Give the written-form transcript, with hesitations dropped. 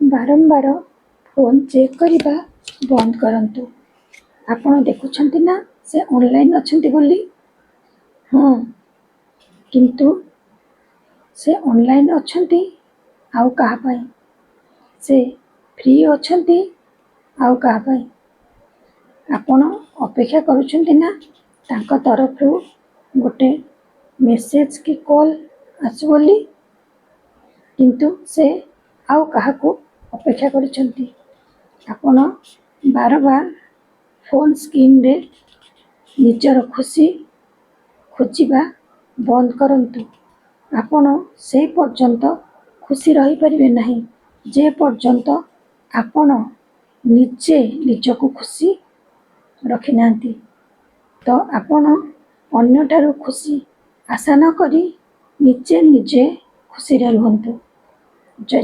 ବାରମ୍ବାର phone check କରିବା ବନ୍ଦ କରନ୍ତୁ। ଆପଣ ଦେଖୁଛନ୍ତି ନା ସେ ଅନଲାଇନ୍ ଅଛନ୍ତି ବୋଲି। ହଁ, କିନ୍ତୁ ସେ ଅନଲାଇନ୍ ଅଛନ୍ତି ଆଉ କାହା ପାଇଁ? ସେ ଫ୍ରି ଅଛନ୍ତି ଆଉ କାହା ପାଇଁ? ଆପଣ ଅପେକ୍ଷା କରୁଛନ୍ତି ନା ତାଙ୍କ ତରଫରୁ ଗୋଟେ ମେସେଜ୍ କି କଲ୍ ଆସୁ ବୋଲି, କିନ୍ତୁ ସେ ଆଉ କାହାକୁ ଅପେକ୍ଷା କରିଛନ୍ତି। ଆପଣ ବାର ବାର ଫୋନ୍ ସ୍କ୍ରିନ୍ରେ ନିଜର ଖୁସି ଖୋଜିବା ବନ୍ଦ କରନ୍ତୁ। ଆପଣ ସେ ପର୍ଯ୍ୟନ୍ତ ଖୁସି ରହିପାରିବେ ନାହିଁ ଯେ ପର୍ଯ୍ୟନ୍ତ ଆପଣ ନିଜେ ନିଜକୁ ଖୁସି ରଖିନାହାନ୍ତି। ତ ଆପଣ ଅନ୍ୟଠାରୁ ଖୁସି ଆଶା ନ କରି ନିଜେ ଖୁସିରେ ରୁହନ୍ତୁ। ଜୟ